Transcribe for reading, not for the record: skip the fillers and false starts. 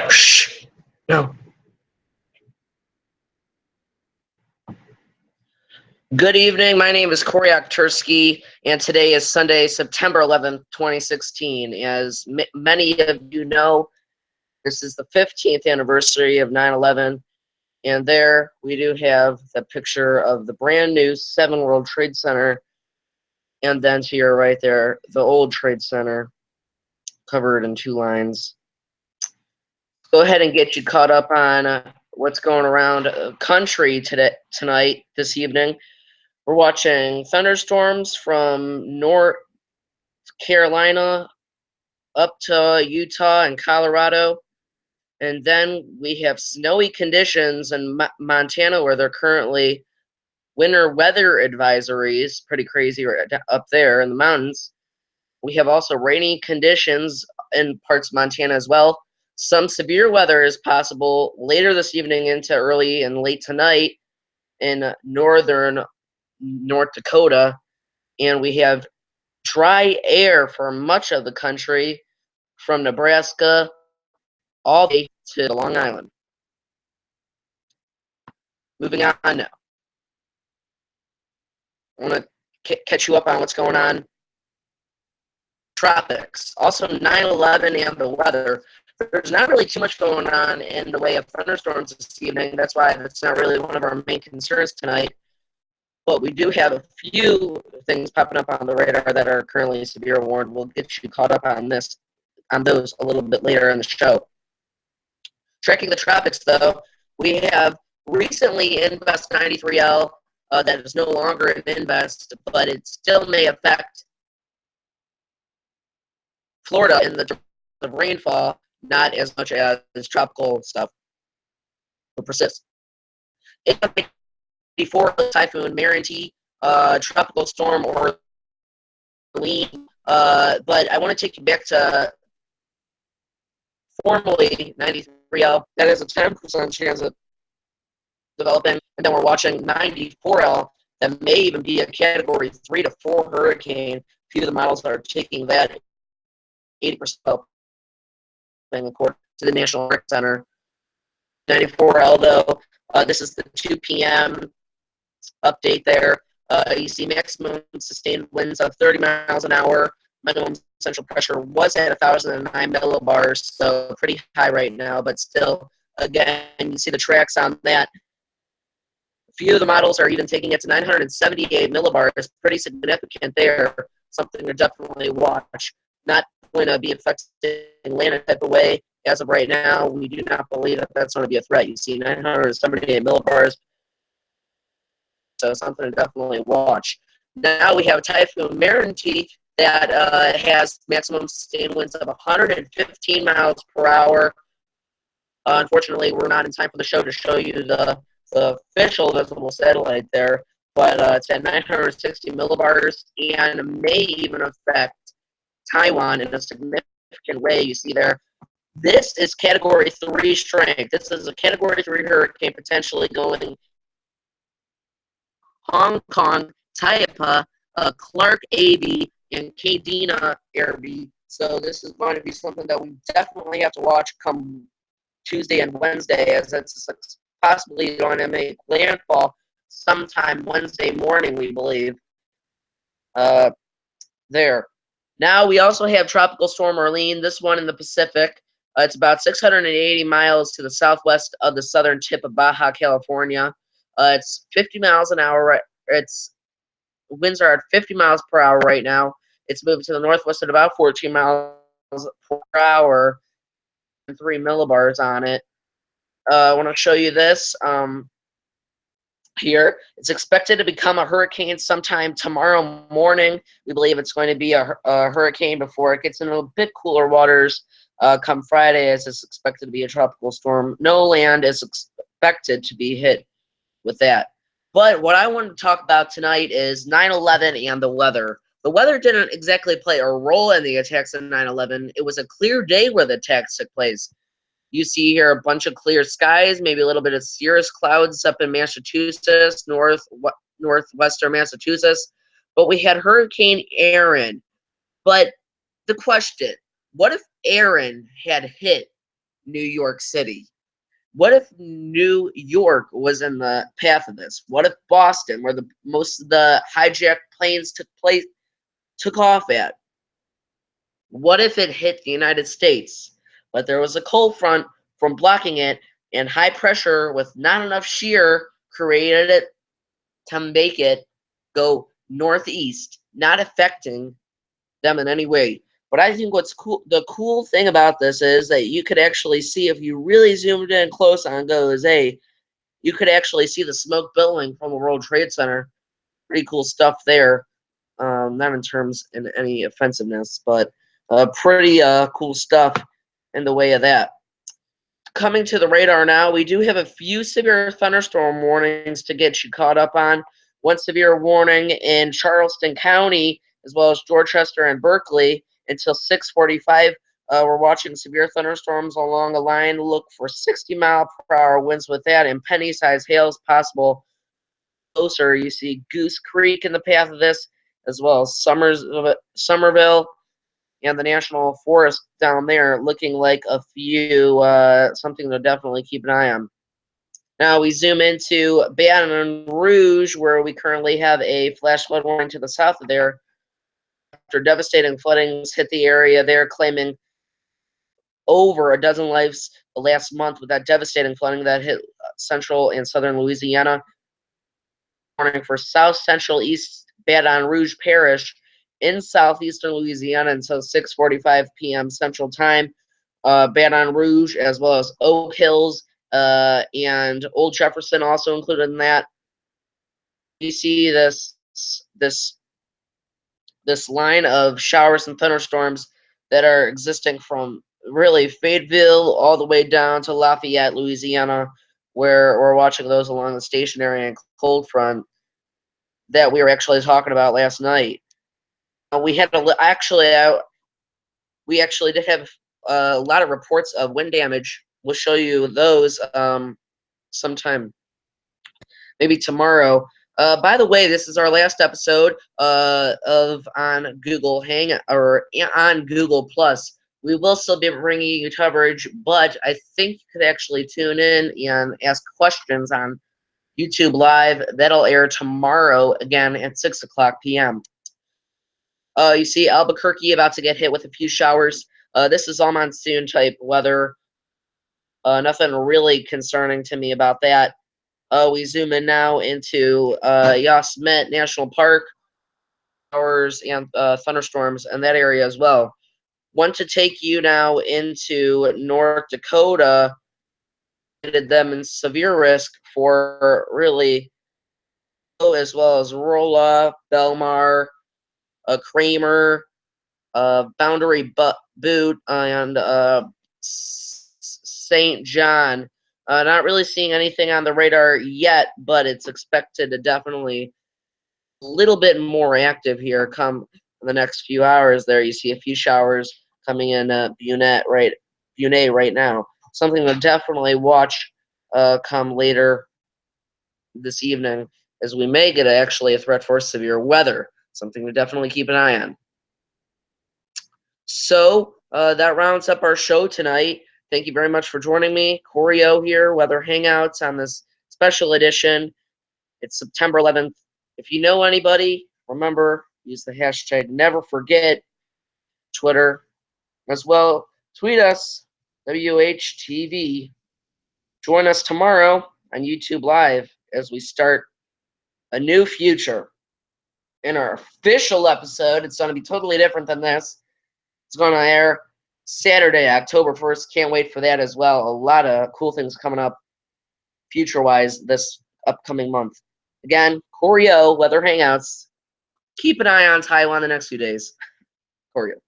Shh. No. Good evening. My name is Corey Tursky, and today is Sunday, September 11th, 2016. As many of you know, this is the 15th anniversary of 9/11, and there we do have the picture of the brand new 7 World Trade Center, and then to your right there, the old Trade Center, covered in 2 lines. Go ahead and get you caught up on what's going around country tonight, this evening. We're watching thunderstorms from North Carolina up to Utah and Colorado. And then we have snowy conditions in Montana, where they're currently winter weather advisories. Pretty crazy up there in the mountains. We have also rainy conditions in parts of Montana as well. Some severe weather is possible later this evening into early and late tonight in northern North Dakota. And we have dry air for much of the country from Nebraska all the way to Long Island. Moving on now. I want to catch you up on what's going on. Tropics. Also 9/11 and the weather. There's not really too much going on in the way of thunderstorms this evening. That's why that's not really one of our main concerns tonight. But we do have a few things popping up on the radar that are currently severe warned. We'll get you caught up on those a little bit later in the show. Tracking the tropics, though, we have recently Invest 93L that is no longer an Invest, but it still may affect Florida in the rainfall, not as much as tropical stuff will persist. Before Typhoon Marinty, Tropical Storm Orlean, but I want to take you back to formally 93L. That is a 10% chance of developing, and then we're watching 94L that may even be a Category 3 to 4 hurricane. A few of the models are taking that 80% according to the National Hurricane Center. 94L, though, this is the 2 p.m. update there. You see maximum sustained winds of 30 miles an hour. Minimum central pressure was at 1,009 millibars, so pretty high right now, but still, again, you see the tracks on that. A few of the models are even taking it to 978 millibars, pretty significant there, something to definitely watch. Not going to be affecting land in type of way. As of right now, we do not believe that that's going to be a threat. You see 978 millibars, so something to definitely watch. Now we have Typhoon Marinty that has maximum sustained winds of 115 miles per hour. Unfortunately, we're not in time for the show to show you the official visible satellite there, but it's at 960 millibars and may even affect Taiwan in a significant way. You see there, this is Category 3 strength. This is a Category 3 hurricane potentially going Hong Kong, Taipa, Clark AB, and Kadena Airby. So this is going to be something that we definitely have to watch come Tuesday and Wednesday, as it's possibly going to make landfall sometime Wednesday morning, we believe. There. Now we also have Tropical Storm Orlean, this one in the Pacific. It's about 680 miles to the southwest of the southern tip of Baja California. It's 50 miles an hour. Winds are at 50 miles per hour right now. It's moving to the northwest at about 14 miles per hour and 3 millibars on it. I want to show you this here. It's expected to become a hurricane sometime tomorrow morning. We believe it's going to be a hurricane before it gets into a bit cooler waters come Friday, as it's expected to be a tropical storm. No land is expected to be hit with that. But what I want to talk about tonight is 9/11 and the weather. The weather didn't exactly play a role in the attacks of 9/11. It was a clear day where the attacks took place. You see here a bunch of clear skies, maybe a little bit of cirrus clouds up in Massachusetts, northwestern Massachusetts. But we had Hurricane Aaron. But the question, what if Aaron had hit New York City? What if New York was in the path of this? What if Boston, where the most of the hijacked planes took off at? What if it hit the United States, but there was a cold front from blocking it, and high pressure with not enough shear created it to make it go northeast, not affecting them in any way. But I think what's cool, the cool thing about this is that you could actually see, if you really zoomed in close on Goes A, you could actually see the smoke billowing from the World Trade Center. Pretty cool stuff there. Not in terms in any offensiveness, but pretty cool stuff in the way of that. Coming to the radar now, we do have a few severe thunderstorm warnings to get you caught up on. One severe warning in Charleston County, as well as Dorchester and Berkeley, until 6:45. We're watching severe thunderstorms along a line. Look for 60-mile-per-hour winds with that, and penny-sized hail is possible. Closer, you see Goose Creek in the path of this, as well as Somerville and the National Forest down there, looking like a few something to definitely keep an eye on. Now we zoom into Baton Rouge, where we currently have a flash flood warning to the south of there. After devastating floodings hit the area there, claiming over a dozen lives last month with that devastating flooding that hit central and southern Louisiana. Warning for south central east Baton Rouge Parish in southeastern Louisiana until 6:45 p.m. Central Time. Baton Rouge, as well as Oak Hills and Old Jefferson, also included in that. You see this line of showers and thunderstorms that are existing from really Fayetteville all the way down to Lafayette, Louisiana, where we're watching those along the stationary and cold front that we were actually talking about last night. We had we actually did have a lot of reports of wind damage. We'll show you those sometime, maybe tomorrow. By the way, this is our last episode of on Google Hang or on Google Plus. We will still be bringing you coverage, but I think you could actually tune in and ask questions on YouTube Live. That'll air tomorrow again at 6:00 p.m. You see Albuquerque about to get hit with a few showers. This is all monsoon type weather. Nothing really concerning to me about that. We zoom in now into Yosemite National Park. Showers and thunderstorms in that area as well. Want to take you now into North Dakota. Them in severe risk for really, as well as Rolla, Belmar, Kramer, Boundary Butte, and St. John. Not really seeing anything on the radar yet, but it's expected to definitely a little bit more active here come in the next few hours. There you see a few showers coming in Butte right now. Something to definitely watch come later this evening, as we may get actually a threat for severe weather. Something to definitely keep an eye on. So that rounds up our show tonight. Thank you very much for joining me. Corey O here, Weather Hangouts on this special edition. It's September 11th. If you know anybody, remember, use the hashtag NeverForget, Twitter, as well. Tweet us, WHTV. Join us tomorrow on YouTube Live as we start a new future. In our official episode, it's going to be totally different than this. It's going to air Saturday, October 1st. Can't wait for that as well. A lot of cool things coming up future-wise this upcoming month. Again, Corey O, Weather Hangouts. Keep an eye on Taiwan the next few days. Corey O.